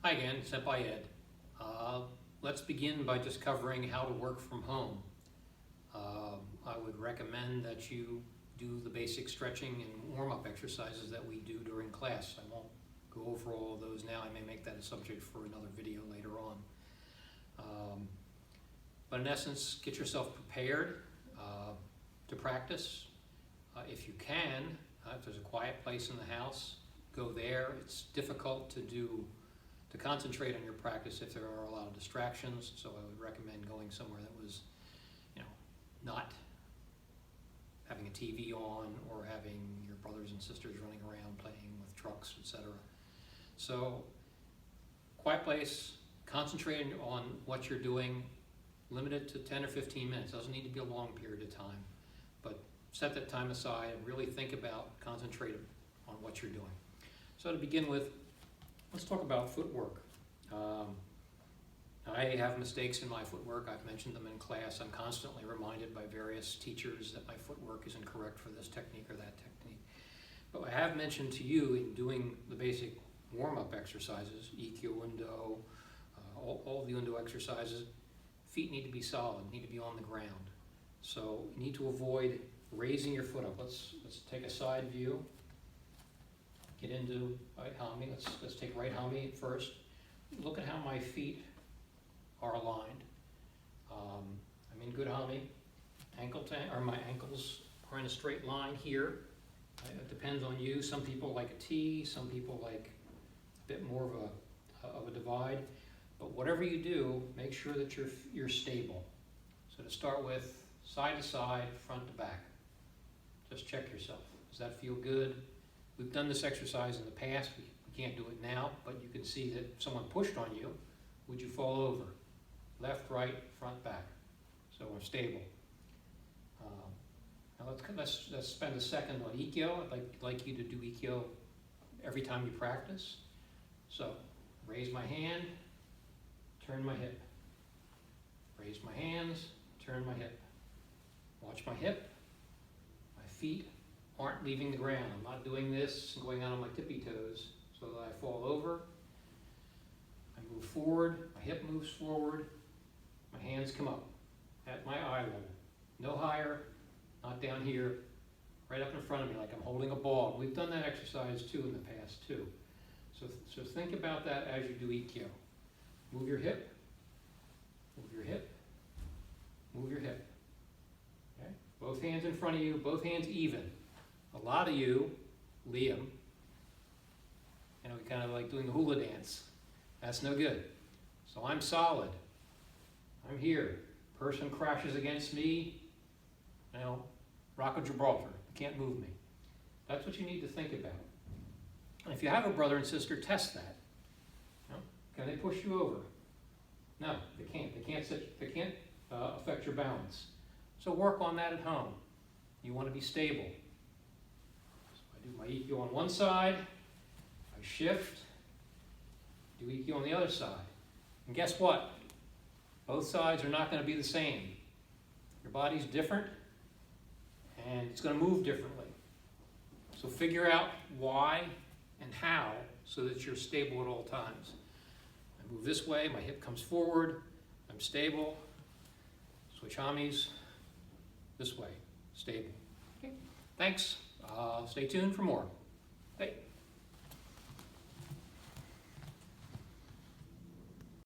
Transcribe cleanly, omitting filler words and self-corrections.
Hi again, Senpai Ed. Let's begin by just covering how to work from home. I would recommend that you do the basic stretching and warm-up exercises that we do during class. I won't go over all of those now. I may make that a subject for another video later on. But in essence, get yourself prepared to practice. If you can, if there's a quiet place in the house, go there. It's difficult to concentrate on your practice if there are a lot of distractions, so I would recommend going somewhere that was, not having a TV on or having your brothers and sisters running around playing with trucks, etc. So, quiet place, concentrating on what you're doing, limit it to 10 or 15 minutes. It doesn't need to be a long period of time, but set that time aside and really think about, concentrate on what you're doing. So to begin with, let's talk about footwork. I have mistakes in my footwork. I've mentioned them in class. I'm constantly reminded by various teachers that my footwork is incorrect for this technique or that technique. But I have mentioned to you in doing the basic warm-up exercises, Ikkyo window, all the window exercises, feet need to be solid, need to be on the ground. So you need to avoid raising your foot up. Let's take a side view. Get into right hami. Let's take right hami first. Look at how my feet are aligned. I'm in good hami. My ankles are in a straight line here. It depends on you. Some people like a T. Some people like a bit more of a divide. But whatever you do, make sure that you're stable. So to start with, side to side, front to back. Just check yourself. Does that feel good? We've done this exercise in the past. We can't do it now, but you can see that if someone pushed on you, would you fall over? Left, right, front, back. So we're stable. Now let's spend a second on Ikkyo. I'd like you to do Ikkyo every time you practice. So raise my hand, turn my hip. Raise my hands, turn my hip. Watch my hip. My feet aren't leaving the ground. I'm not doing this and going out on my tippy toes so that I fall over. I move forward, my hip moves forward, my hands come up at my eye level. No higher, not down here, right up in front of me like I'm holding a ball. We've done that exercise too in the past too. So think about that as you do Ikkyo. Move your hip, move your hip, move your hip. Okay? Both hands in front of you, both hands even. A lot of you, Liam, we kind of like doing the hula dance. That's no good. So I'm solid. I'm here. Person crashes against me, Rock of Gibraltar. You can't move me. That's what you need to think about. And if you have a brother and sister, test that. Can they push you over? No, they can't. They can't affect your balance. So work on that at home. You want to be stable. I do my Ikkyo on one side, I shift, do Ikkyo on the other side. And guess what? Both sides are not going to be the same. Your body's different, and it's going to move differently. So figure out why and how so that you're stable at all times. I move this way, my hip comes forward, I'm stable. Switch hamis, this way, stable. Okay. Thanks. Stay tuned for more. Bye.